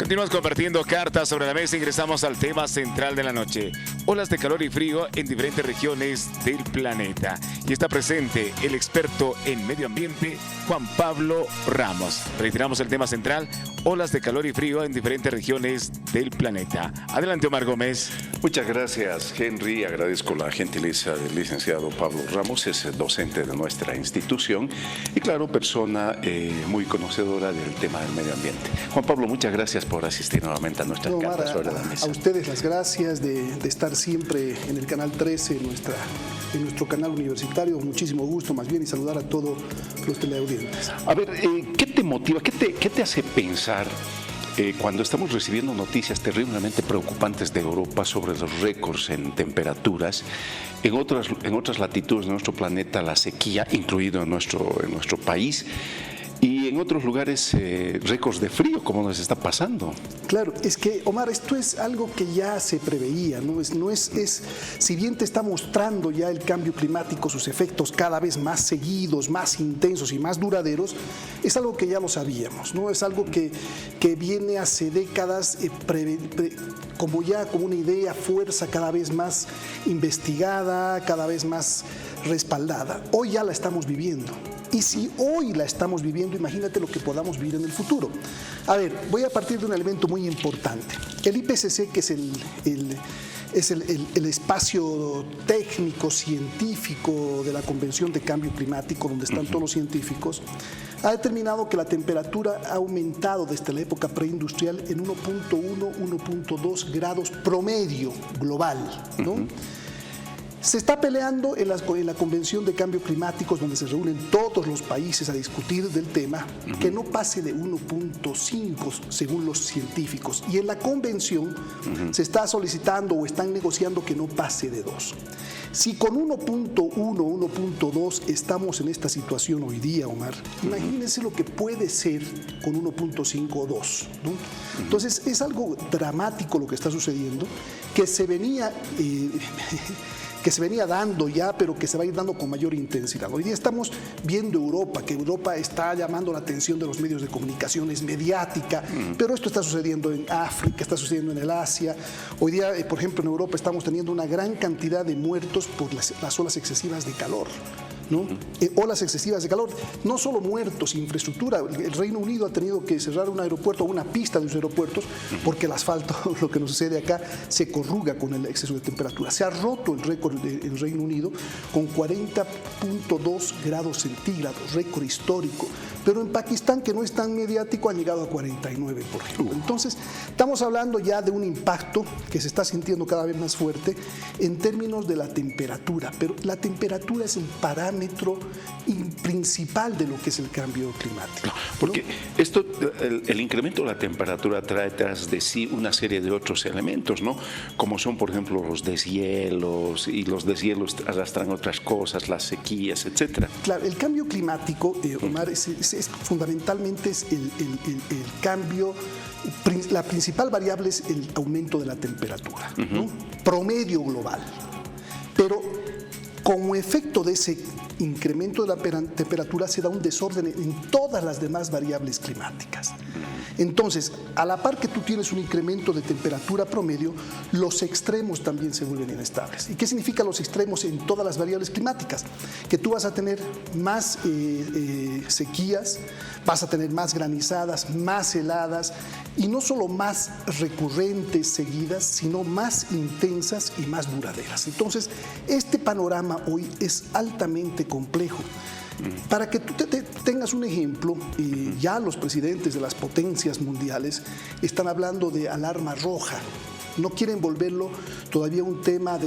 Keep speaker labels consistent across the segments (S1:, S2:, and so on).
S1: Continuamos compartiendo cartas sobre la mesa. Ingresamos al tema central de la noche. Olas de calor y frío en diferentes regiones del planeta. Y está presente el experto en medio ambiente, Juan Pablo Ramos. Reiteramos el tema central, olas de calor y frío en diferentes regiones del planeta. Adelante, Omar Gómez.
S2: Muchas gracias, Henry. Agradezco la gentileza del licenciado Pablo Ramos, es docente de nuestra institución y, claro, persona muy conocedora del tema del medio ambiente. Juan Pablo, muchas gracias por asistir nuevamente a nuestra carta sobre la mesa.
S3: A ustedes las gracias de estar siempre en el Canal 13, en nuestro canal universitario. Muchísimo gusto, más bien, y saludar a todos los teleaudientes.
S2: A ver, ¿qué te motiva, qué te hace pensar cuando estamos recibiendo noticias terriblemente preocupantes de Europa sobre los récords en temperaturas? En otras latitudes de nuestro planeta, la sequía, incluido en nuestro país, y en otros lugares récords de frío, como nos está pasando.
S3: Claro, es que, Omar, esto es algo que ya se preveía, si bien te está mostrando ya el cambio climático, sus efectos cada vez más seguidos, más intensos y más duraderos, es algo que ya lo sabíamos, ¿no? Es algo que viene hace décadas como una idea, fuerza cada vez más investigada, cada vez más respaldada. Hoy ya la estamos viviendo. Y si hoy la estamos viviendo, imagínate lo que podamos vivir en el futuro. A ver, voy a partir de un elemento muy importante. El IPCC, que es el espacio técnico, científico de la Convención de Cambio Climático, donde están todos los científicos, ha determinado que la temperatura ha aumentado desde la época preindustrial en 1.1, 1.2 grados promedio global, ¿no? Se está peleando en la Convención de Cambio Climático, donde se reúnen todos los países a discutir del tema, que no pase de 1.5 según los científicos. Y en la Convención se está solicitando o están negociando que no pase de 2. Si con 1.1, 1.2 estamos en esta situación hoy día, Omar, imagínense lo que puede ser con 1.5 o 2, ¿no? Entonces es algo dramático lo que está sucediendo, que se venía dando ya, pero que se va a ir dando con mayor intensidad. Hoy día estamos viendo que Europa está llamando la atención de los medios de comunicación, es mediática, pero esto está sucediendo en África, está sucediendo en el Asia. Hoy día, por ejemplo, en Europa estamos teniendo una gran cantidad de muertos por las olas excesivas de calor, ¿no? Olas excesivas de calor, no solo muertos, infraestructura. El Reino Unido ha tenido que cerrar un aeropuerto o una pista de sus aeropuertos porque el asfalto, lo que nos sucede acá, se corruga con el exceso de temperatura. Se ha roto el récord del Reino Unido con 40.2 grados centígrados, récord histórico. Pero en Pakistán, que no es tan mediático, ha llegado a 49, por ejemplo. Entonces, estamos hablando ya de un impacto que se está sintiendo cada vez más fuerte en términos de la temperatura, pero la temperatura es el parámetro principal de lo que es el cambio climático, ¿no?
S2: Porque el incremento de la temperatura trae tras de sí una serie de otros elementos, ¿no? Como son, por ejemplo, los deshielos, y los deshielos arrastran otras cosas, las sequías, etcétera.
S3: Claro, el cambio climático, Omar, fundamentalmente es el cambio. La principal variable es el aumento de la temperatura, ¿no? Promedio global. Pero como efecto de ese incremento de la temperatura se da un desorden en todas las demás variables climáticas. Entonces, a la par que tú tienes un incremento de temperatura promedio, los extremos también se vuelven inestables. ¿Y qué significa los extremos en todas las variables climáticas? Que tú vas a tener más sequías, vas a tener más granizadas, más heladas, y no solo más recurrentes, seguidas, sino más intensas y más duraderas. Entonces, este panorama hoy es altamente complejo. Para que tú tengas un ejemplo, ya los presidentes de las potencias mundiales están hablando de alarma roja. No quieren volverlo todavía un tema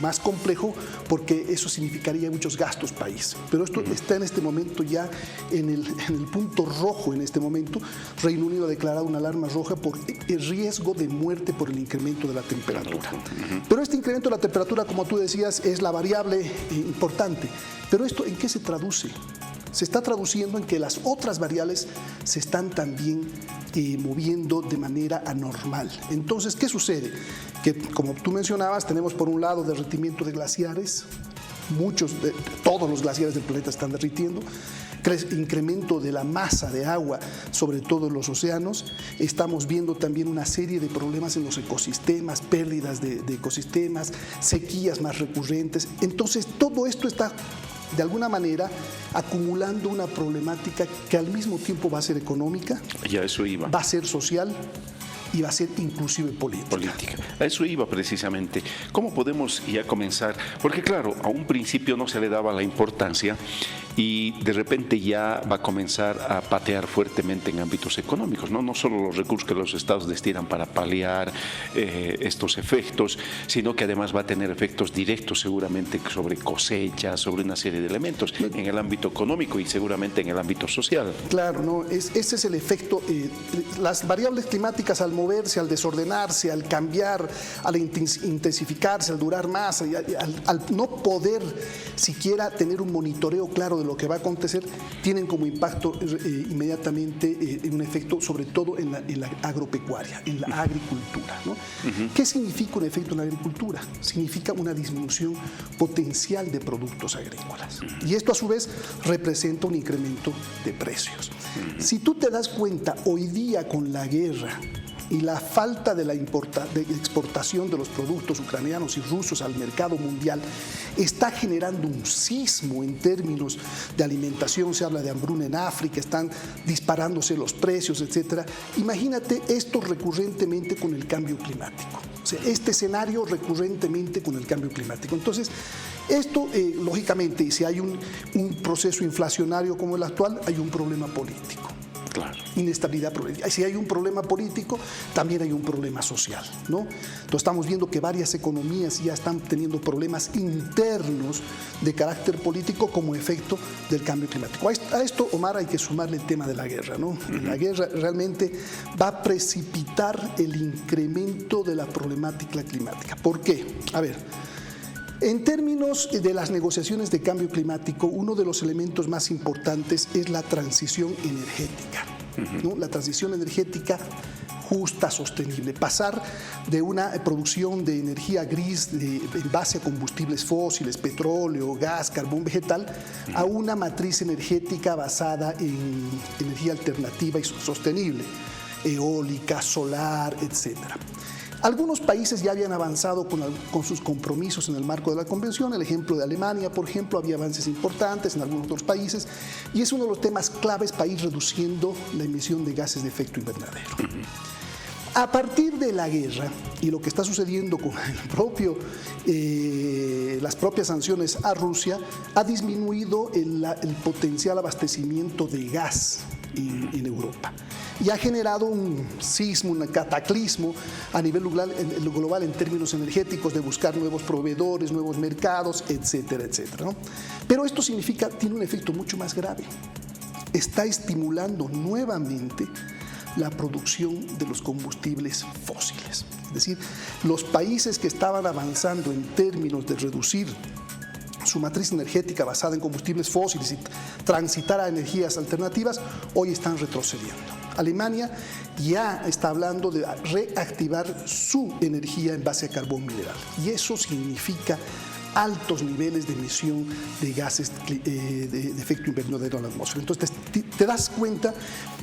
S3: más complejo, porque eso significaría muchos gastos país. Pero esto está en este momento ya en el punto rojo. En este momento, Reino Unido ha declarado una alarma roja por el riesgo de muerte por el incremento de la temperatura. Pero este incremento de la temperatura, como tú decías, es la variable importante. Pero ¿esto en qué se traduce? Se está traduciendo en que las otras variables se están también moviendo de manera anormal. Entonces, ¿qué sucede? Que, como tú mencionabas, tenemos por un lado derretimiento de glaciares, todos los glaciares del planeta están derritiendo. incremento de la masa de agua, sobre todo en los océanos. Estamos viendo también una serie de problemas en los ecosistemas, pérdidas de ecosistemas, sequías más recurrentes. Entonces, todo esto está, de alguna manera, acumulando una problemática que al mismo tiempo va a ser económica,
S2: ya eso iba,
S3: va a ser social y va a ser inclusive política.
S2: A eso iba precisamente. ¿Cómo podemos ya comenzar? Porque claro, a un principio no se le daba la importancia y de repente ya va a comenzar a patear fuertemente en ámbitos económicos, ¿no? No solo los recursos que los estados destinan para paliar estos efectos, sino que además va a tener efectos directos seguramente sobre cosechas, sobre una serie de elementos en el ámbito económico y seguramente en el ámbito social.
S3: Claro, ¿no? Ese es el efecto. Las variables climáticas, al moverse, al desordenarse, al cambiar, al intensificarse, al durar más, al no poder siquiera tener un monitoreo claro de lo que va a acontecer, tienen como impacto inmediatamente un efecto sobre todo en la agropecuaria, en la agricultura, ¿no? ¿Qué significa un efecto en la agricultura? Significa una disminución potencial de productos agrícolas. Y esto a su vez representa un incremento de precios. Si tú te das cuenta, hoy día con la guerra y la falta de la exportación de los productos ucranianos y rusos al mercado mundial está generando un sismo en términos de alimentación. Se habla de hambruna en África, están disparándose los precios, etc. Imagínate esto recurrentemente con el cambio climático. O sea, este escenario recurrentemente con el cambio climático. Entonces, esto, lógicamente, si hay un proceso inflacionario como el actual, hay un problema político.
S2: Claro.
S3: Inestabilidad política. Si hay un problema político, también hay un problema social, ¿no? Entonces estamos viendo que varias economías ya están teniendo problemas internos de carácter político como efecto del cambio climático. A esto, Omar, hay que sumarle el tema de la guerra, ¿no? La guerra realmente va a precipitar el incremento de la problemática climática. ¿Por qué? A ver, en términos de las negociaciones de cambio climático, uno de los elementos más importantes es la transición energética, ¿no? La transición energética justa, sostenible. Pasar de una producción de energía gris en base a combustibles fósiles, petróleo, gas, carbón vegetal, a una matriz energética basada en energía alternativa y sostenible, eólica, solar, etcétera. Algunos países ya habían avanzado con sus compromisos en el marco de la Convención. El ejemplo de Alemania, por ejemplo, había avances importantes en algunos otros países y es uno de los temas claves para ir reduciendo la emisión de gases de efecto invernadero. A partir de la guerra y lo que está sucediendo con las propias sanciones a Rusia, ha disminuido el potencial abastecimiento de gas en Europa. Y ha generado un sismo, un cataclismo a nivel global en términos energéticos, de buscar nuevos proveedores, nuevos mercados, etcétera, etcétera, ¿no? Pero esto tiene un efecto mucho más grave. Está estimulando nuevamente la producción de los combustibles fósiles. Es decir, los países que estaban avanzando en términos de reducir su matriz energética basada en combustibles fósiles y transitar a energías alternativas, hoy están retrocediendo. Alemania ya está hablando de reactivar su energía en base a carbón mineral y eso significa altos niveles de emisión de gases de efecto invernadero a la atmósfera. Entonces te das cuenta,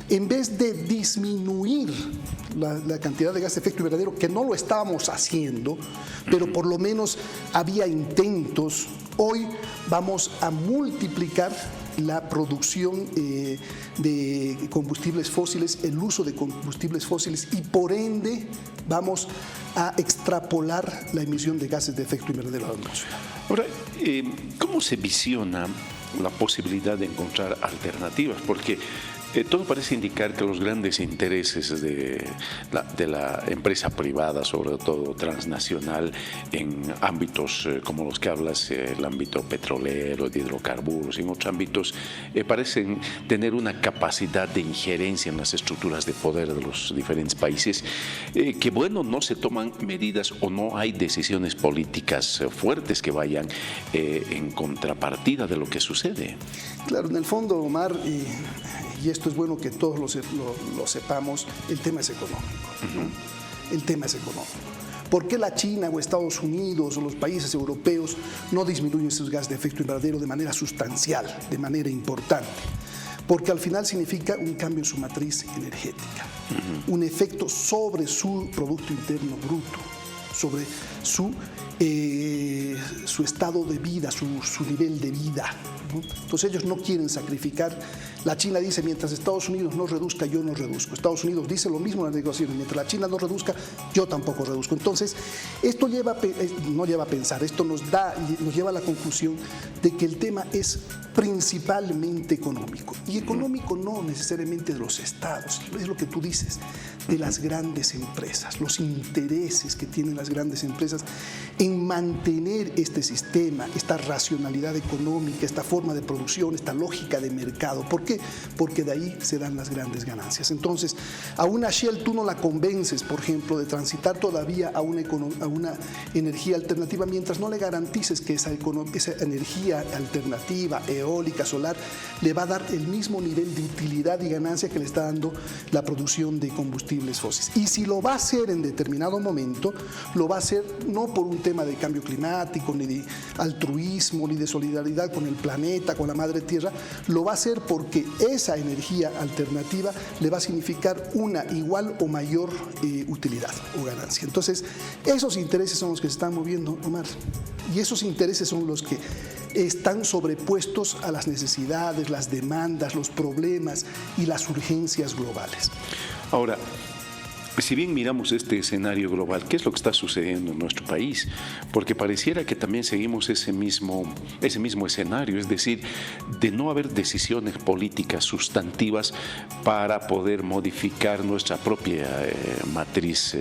S3: en vez de disminuir la cantidad de gases de efecto invernadero, que no lo estábamos haciendo, pero por lo menos había intentos, hoy vamos a multiplicar la producción de combustibles fósiles, el uso de combustibles fósiles y por ende vamos a extrapolar la emisión de gases de efecto invernadero a la atmósfera.
S2: Ahora, ¿cómo se visiona la posibilidad de encontrar alternativas? Porque todo parece indicar que los grandes intereses de la empresa privada, sobre todo transnacional, en ámbitos como los que hablas, el ámbito petrolero, de hidrocarburos, en otros ámbitos, parecen tener una capacidad de injerencia en las estructuras de poder de los diferentes países, que bueno, no se toman medidas o no hay decisiones políticas fuertes que vayan en contrapartida de lo que sucede.
S3: Claro, en el fondo, Omar, y esto es bueno que todos lo sepamos, el tema es económico, ¿no? El tema es económico. ¿Por qué la China o Estados Unidos o los países europeos no disminuyen sus gases de efecto invernadero de manera sustancial, de manera importante? porque al final significa un cambio en su matriz energética, un efecto sobre su Producto Interno Bruto, sobre su estado de vida, su nivel de vida, ¿no? Entonces ellos no quieren sacrificar. La China dice, mientras Estados Unidos no reduzca, yo no reduzco. Estados Unidos dice lo mismo en las negociaciones, mientras la China no reduzca, yo tampoco reduzco. Entonces, esto no lleva a pensar, esto nos lleva a la conclusión de que el tema es principalmente económico. Y económico no necesariamente de los estados, es lo que tú dices, de las grandes empresas, los intereses que tienen las grandes empresas en mantener este sistema, esta racionalidad económica, esta forma de producción, esta lógica de mercado. ¿Por qué? Porque de ahí se dan las grandes ganancias. Entonces, a una Shell tú no la convences, por ejemplo, de transitar todavía a una energía alternativa mientras no le garantices que esa energía alternativa, eólica, solar, le va a dar el mismo nivel de utilidad y ganancia que le está dando la producción de combustibles fósiles. Y si lo va a hacer en determinado momento, lo va a hacer no por un tema de cambio climático, ni de altruismo, ni de solidaridad con el planeta, con la madre tierra, lo va a hacer porque esa energía alternativa le va a significar una igual o mayor utilidad o ganancia. Entonces, esos intereses son los que se están moviendo, Omar, y esos intereses son los que están sobrepuestos a las necesidades, las demandas, los problemas y las urgencias globales.
S2: Ahora, si bien miramos este escenario global, ¿qué es lo que está sucediendo en nuestro país? Porque pareciera que también seguimos ese mismo escenario, es decir, de no haber decisiones políticas sustantivas para poder modificar nuestra propia matriz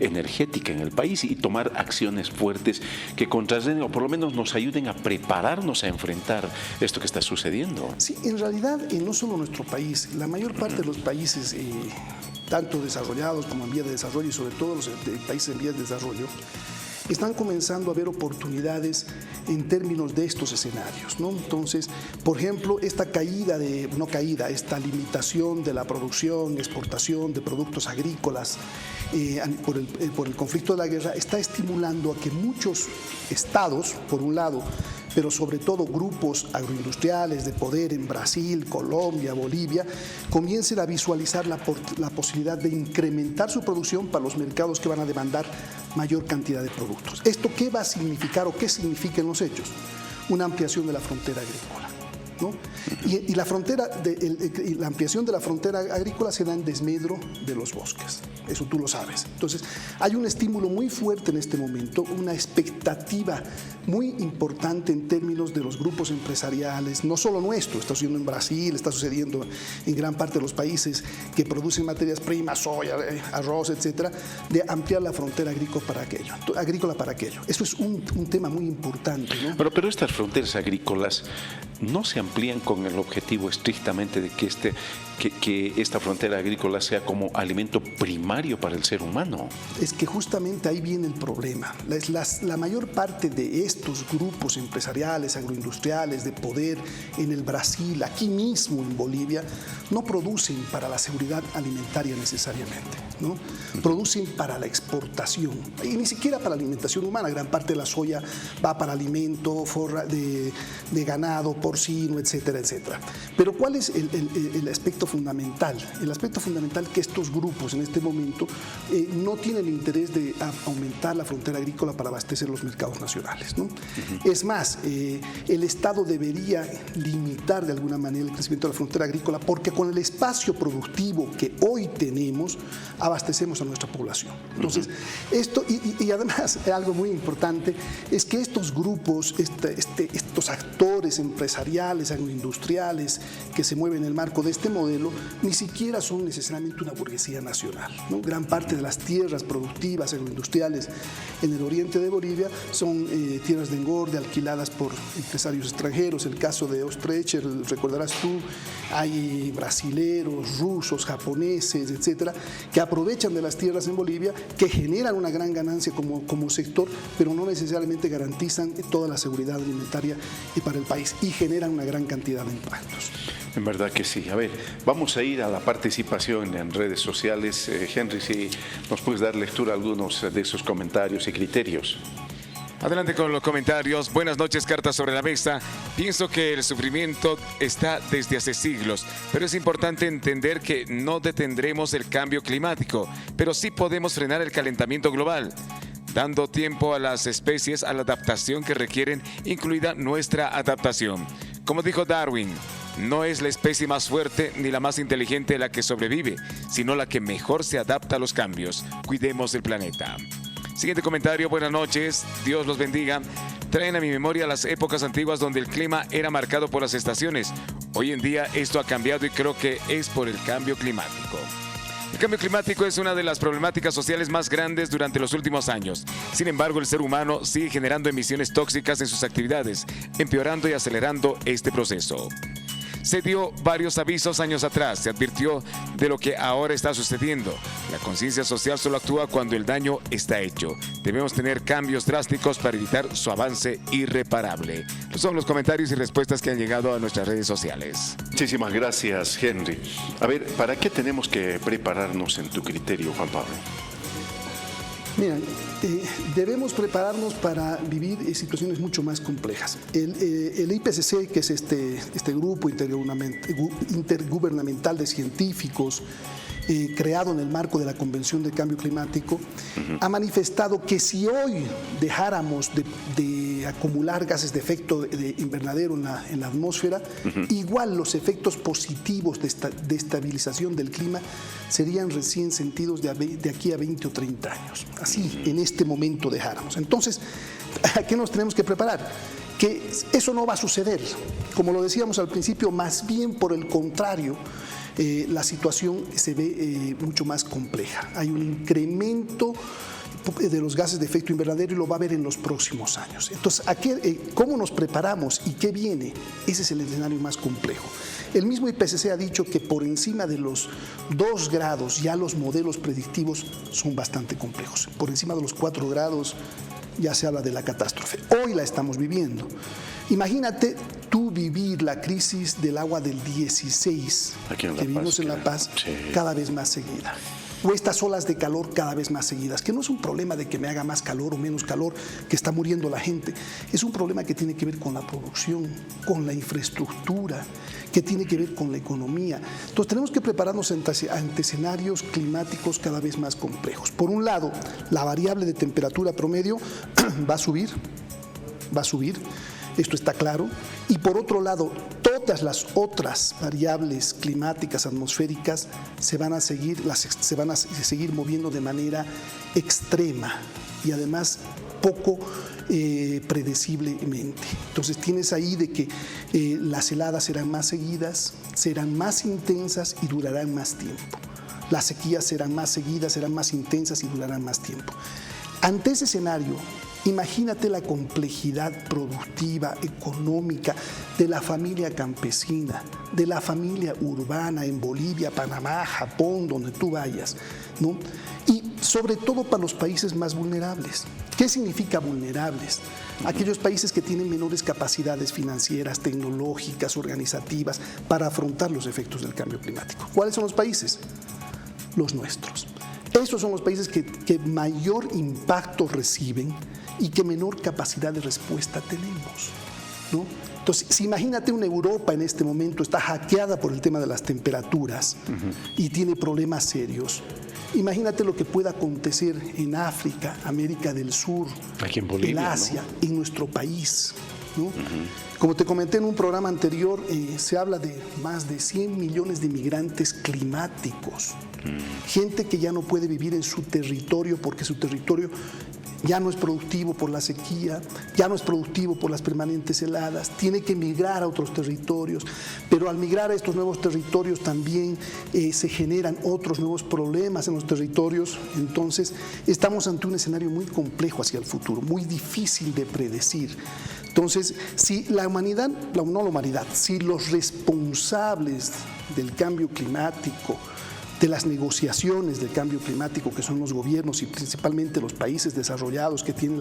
S2: energética en el país y tomar acciones fuertes que contrarresten o por lo menos nos ayuden a prepararnos a enfrentar esto que está sucediendo.
S3: Sí, en realidad no solo nuestro país, la mayor parte de los países tanto desarrollados como en vías de desarrollo y sobre todo los países en vías de desarrollo, están comenzando a ver oportunidades en términos de estos escenarios, ¿no? Entonces, por ejemplo, esta limitación de la producción, exportación de productos agrícolas por el conflicto de la guerra está estimulando a que muchos estados, por un lado, pero sobre todo grupos agroindustriales de poder en Brasil, Colombia, Bolivia, comiencen a visualizar la posibilidad de incrementar su producción para los mercados que van a demandar mayor cantidad de productos. ¿Esto qué va a significar o qué significa en los hechos? Una ampliación de la frontera agrícola, ¿no? Y la ampliación de la frontera agrícola se da en desmedro de los bosques, eso tú lo sabes. Entonces, hay un estímulo muy fuerte en este momento, una expectativa muy importante en términos de los grupos empresariales, no solo nuestro, está sucediendo en Brasil, está sucediendo en gran parte de los países que producen materias primas, soya, arroz, etcétera, de ampliar la frontera agrícola para aquello. Eso es un tema muy importante, ¿no?
S2: Pero estas fronteras agrícolas no se amplían con el objetivo estrictamente de que esta frontera agrícola sea como alimento primario para el ser humano.
S3: Es que justamente ahí viene el problema. La mayor parte de estos grupos empresariales, agroindustriales, de poder en el Brasil, aquí mismo en Bolivia, no producen para la seguridad alimentaria necesariamente, ¿no? Producen para la exportación y ni siquiera para la alimentación humana. Gran parte de la soya va para alimento, de ganado, porcino, etcétera, etcétera. Pero ¿cuál es el aspecto fundamental? El aspecto fundamental que estos grupos en este momento no tienen interés de aumentar la frontera agrícola para abastecer los mercados nacionales, ¿no? Es más, el Estado debería limitar de alguna manera el crecimiento de la frontera agrícola porque con el espacio productivo que hoy tenemos abastecemos a nuestra población. Entonces, esto, y además algo muy importante es que estos grupos, estos actores empresariales, agroindustriales que se mueven en el marco de este modelo, ni siquiera son necesariamente una burguesía nacional, ¿no? Gran parte de las tierras productivas agroindustriales en el oriente de Bolivia son tierras de engorde alquiladas por empresarios extranjeros. El caso de Ostrecher, recordarás tú, hay brasileros, rusos, japoneses, etcétera, que aprovechan de las tierras en Bolivia, que generan una gran ganancia como sector, pero no necesariamente garantizan toda la seguridad alimentaria y para el país y generan una gran cantidad de impactos.
S2: En verdad que sí. A ver, vamos a ir a la participación en redes sociales. Henry, si nos puedes dar lectura a algunos de esos comentarios y criterios.
S1: Adelante con los comentarios. Buenas noches, Cartas sobre la Mesa. Pienso que el sufrimiento está desde hace siglos, pero es importante entender que no detendremos el cambio climático, pero sí podemos frenar el calentamiento global, dando tiempo a las especies a la adaptación que requieren, incluida nuestra adaptación. Como dijo Darwin, no es la especie más fuerte ni la más inteligente la que sobrevive, sino la que mejor se adapta a los cambios. Cuidemos el planeta. Siguiente comentario, buenas noches, Dios los bendiga. Traen a mi memoria las épocas antiguas donde el clima era marcado por las estaciones. Hoy en día esto ha cambiado y creo que es por el cambio climático. El cambio climático es una de las problemáticas sociales más grandes durante los últimos años. Sin embargo, el ser humano sigue generando emisiones tóxicas en sus actividades, empeorando y acelerando este proceso. Se dio varios avisos años atrás, se advirtió de lo que ahora está sucediendo. La conciencia social solo actúa cuando el daño está hecho. Debemos tener cambios drásticos para evitar su avance irreparable. Estos son los comentarios y respuestas que han llegado a nuestras redes sociales.
S2: Muchísimas gracias, Henry. A ver, ¿para qué tenemos que prepararnos en tu criterio, Juan Pablo?
S3: Mira, debemos prepararnos para vivir situaciones mucho más complejas. El IPCC, que es este grupo intergubernamental de científicos creado en el marco de la Convención de Cambio Climático, ha manifestado que si hoy dejáramos de acumular gases de efecto de invernadero en la atmósfera, igual los efectos positivos de estabilización del clima serían recién sentidos de aquí a 20 o 30 años. Así, en este momento dejáramos. Entonces, ¿a qué nos tenemos que preparar? Que eso no va a suceder. Como lo decíamos al principio, más bien por el contrario, la situación se ve mucho más compleja. Hay un incremento de los gases de efecto invernadero y lo va a ver en los próximos años. Entonces, ¿cómo nos preparamos y qué viene? Ese es el escenario más complejo. El mismo IPCC ha dicho que por encima de los 2 grados ya los modelos predictivos son bastante complejos. Por encima de los 4 grados ya se habla de la catástrofe. Hoy la estamos viviendo. Imagínate tú vivir la crisis del agua del 16 que vivimos en La Paz cada vez más seguida. O estas olas de calor cada vez más seguidas, que no es un problema de que me haga más calor o menos calor, que está muriendo la gente. Es un problema que tiene que ver con la producción, con la infraestructura, que tiene que ver con la economía. Entonces tenemos que prepararnos ante escenarios climáticos cada vez más complejos. Por un lado, la variable de temperatura promedio va a subir, esto está claro, y por otro lado, todas las otras variables climáticas atmosféricas se van a seguir moviendo de manera extrema y además poco predeciblemente. Entonces tienes ahí de que las heladas serán más seguidas, serán más intensas y durarán más tiempo. Las sequías serán más seguidas, serán más intensas y durarán más tiempo. Ante ese escenario, imagínate la complejidad productiva, económica de la familia campesina, de la familia urbana en Bolivia, Panamá, Japón, donde tú vayas, ¿no? Y sobre todo para los países más vulnerables. ¿Qué significa vulnerables? Aquellos países que tienen menores capacidades financieras, tecnológicas, organizativas para afrontar los efectos del cambio climático. ¿Cuáles son los países? Los nuestros. Esos son los países que mayor impacto reciben y que menor capacidad de respuesta tenemos, ¿no? Entonces, si imagínate una Europa en este momento está hackeada por el tema de las temperaturas y tiene problemas serios. Imagínate lo que pueda acontecer en África, América del Sur,
S2: aquí en Bolivia,
S3: en Asia, ¿no? En nuestro país, ¿no? Como te comenté en un programa anterior, se habla de más de 100 millones de migrantes climáticos. Gente que ya no puede vivir en su territorio porque su territorio ya no es productivo por la sequía, ya no es productivo por las permanentes heladas, tiene que migrar a otros territorios, pero al migrar a estos nuevos territorios también se generan otros nuevos problemas en los territorios. Entonces estamos ante un escenario muy complejo hacia el futuro, muy difícil de predecir. Entonces, si la humanidad, si los responsables del cambio climático de las negociaciones del cambio climático, que son los gobiernos y principalmente los países desarrollados que tienen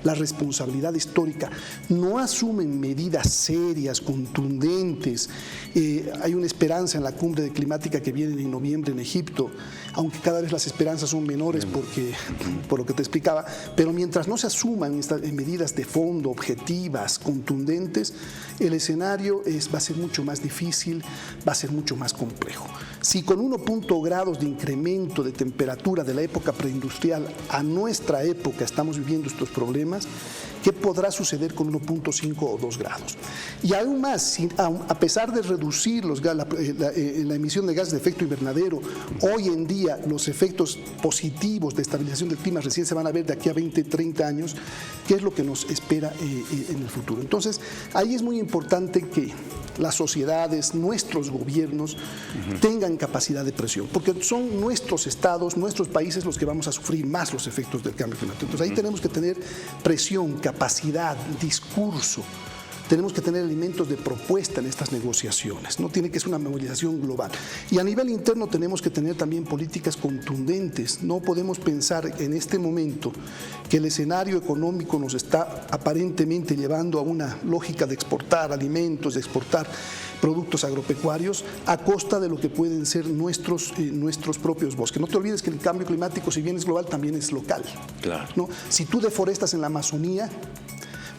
S3: la responsabilidad histórica, no asumen medidas serias, contundentes. Hay una esperanza en la cumbre climática que viene en noviembre en Egipto, aunque cada vez las esperanzas son menores por lo que te explicaba, pero mientras no se asuman estas medidas de fondo, objetivas, contundentes, el escenario va a ser mucho más difícil, va a ser mucho más complejo. Si con 1.0 grados de incremento de temperatura de la época preindustrial a nuestra época estamos viviendo estos problemas, ¿qué podrá suceder con 1.5 o 2 grados? Y aún más, a pesar de reducir la emisión de gases de efecto invernadero, hoy en día los efectos positivos de estabilización del clima recién se van a ver de aquí a 20, 30 años, ¿qué es lo que nos espera en el futuro? Entonces, ahí es muy importante que las sociedades, nuestros gobiernos tengan capacidad de presión, porque son nuestros estados, nuestros países los que vamos a sufrir más los efectos del cambio climático. Entonces ahí tenemos que tener presión, capacidad, discurso. Tenemos que tener elementos de propuesta en estas negociaciones, no tiene que ser una movilización global. Y a nivel interno tenemos que tener también políticas contundentes. No podemos pensar en este momento que el escenario económico nos está aparentemente llevando a una lógica de exportar alimentos, de exportar productos agropecuarios a costa de lo que pueden ser nuestros propios bosques. No te olvides que el cambio climático, si bien es global, también es local.
S2: Claro.
S3: ¿No? Si tú deforestas en la Amazonía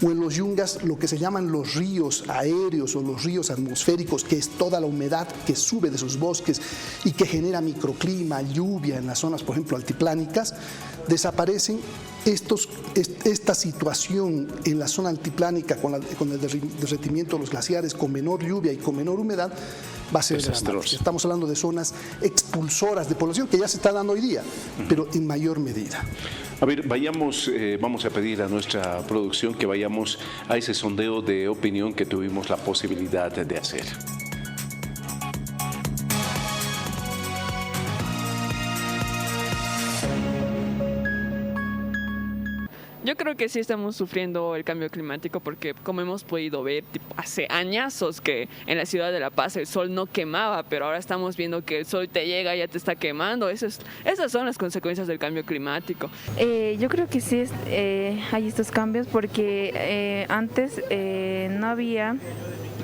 S3: o en los yungas, lo que se llaman los ríos aéreos o los ríos atmosféricos, que es toda la humedad que sube de sus bosques y que genera microclima, lluvia en las zonas, por ejemplo, altiplánicas, desaparecen. Esta situación en la zona altiplánica con el derretimiento de los glaciares, con menor lluvia y con menor humedad, va a ser dramática. Estamos hablando de zonas expulsoras de población que ya se está dando hoy día, pero en mayor medida.
S2: A ver, vamos a pedir a nuestra producción que vayamos a ese sondeo de opinión que tuvimos la posibilidad de hacer.
S4: Yo creo que sí estamos sufriendo el cambio climático porque, como hemos podido ver, hace añazos que en la ciudad de La Paz el sol no quemaba, pero ahora estamos viendo que el sol te llega y ya te está quemando. Esas son las consecuencias del cambio climático.
S5: Yo creo que sí hay estos cambios porque antes no había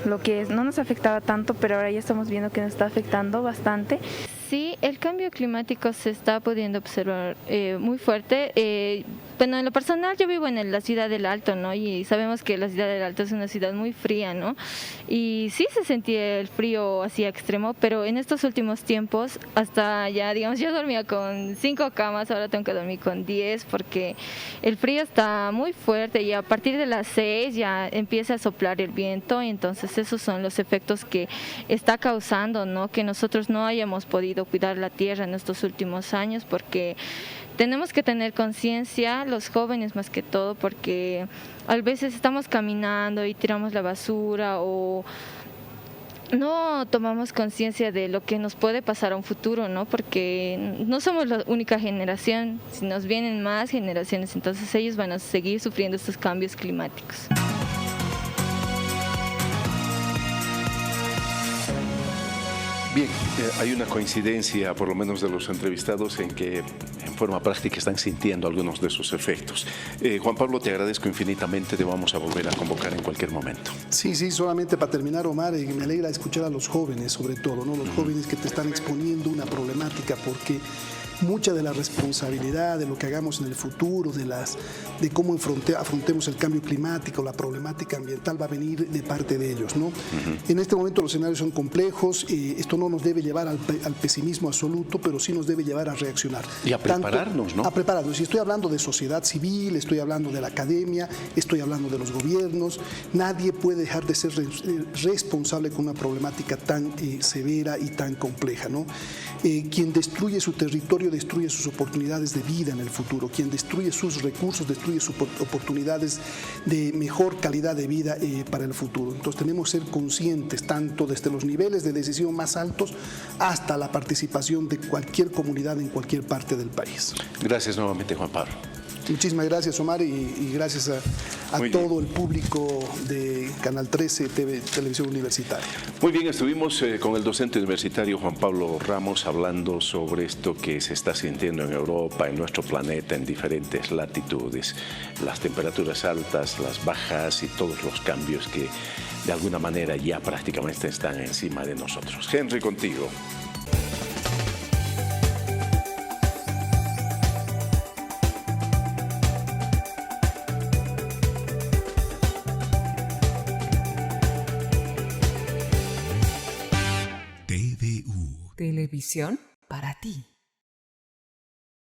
S5: lo que no nos afectaba tanto, pero ahora ya estamos viendo que nos está afectando bastante. Sí, el cambio climático se está pudiendo observar muy fuerte. Bueno, en lo personal yo vivo en la ciudad del Alto, ¿no? Y sabemos que la ciudad del Alto es una ciudad muy fría, ¿no? Y sí se sentía el frío así extremo, pero en estos últimos tiempos, hasta ya, digamos, yo dormía con 5 camas, ahora tengo que dormir con 10 porque el frío está muy fuerte y a partir de las 6 ya empieza a soplar el viento y entonces esos son los efectos que está causando, ¿no? Que nosotros no hayamos podido cuidar la tierra en estos últimos años porque tenemos que tener conciencia, los jóvenes más que todo, porque a veces estamos caminando y tiramos la basura o no tomamos conciencia de lo que nos puede pasar a un futuro, ¿no? Porque no somos la única generación, si nos vienen más generaciones, entonces ellos van a seguir sufriendo estos cambios climáticos.
S2: Bien, hay una coincidencia, por lo menos de los entrevistados, en que en forma práctica están sintiendo algunos de sus efectos. Juan Pablo, te agradezco infinitamente, te vamos a volver a convocar en cualquier momento.
S3: Sí, solamente para terminar, Omar, me alegra escuchar a los jóvenes, sobre todo, ¿no? Los jóvenes que te están exponiendo una problemática, porque mucha de la responsabilidad de lo que hagamos en el futuro, de cómo afrontemos el cambio climático, la problemática ambiental, va a venir de parte de ellos, ¿no? En este momento los escenarios son complejos, esto no nos debe llevar al pesimismo absoluto, pero sí nos debe llevar a reaccionar.
S2: Y a prepararnos, ¿no?
S3: A prepararnos. Y estoy hablando de sociedad civil, estoy hablando de la academia, estoy hablando de los gobiernos. Nadie puede dejar de ser responsable con una problemática tan severa y tan compleja, ¿no? Quien destruye su territorio destruye sus oportunidades de vida en el futuro. Quien destruye sus recursos destruye sus oportunidades de mejor calidad de vida para el futuro. Entonces tenemos que ser conscientes tanto desde los niveles de decisión más altos hasta la participación de cualquier comunidad en cualquier parte del país.
S2: Gracias nuevamente, Juan Pablo.
S3: Muchísimas gracias, Omar, y gracias a todo el público de Canal 13 Televisión Universitaria.
S2: Muy bien, estuvimos con el docente universitario Juan Pablo Ramos hablando sobre esto que se está sintiendo en Europa, en nuestro planeta, en diferentes latitudes, las temperaturas altas, las bajas y todos los cambios que de alguna manera ya prácticamente están encima de nosotros. Henry, contigo.
S6: TVU. Televisión para ti.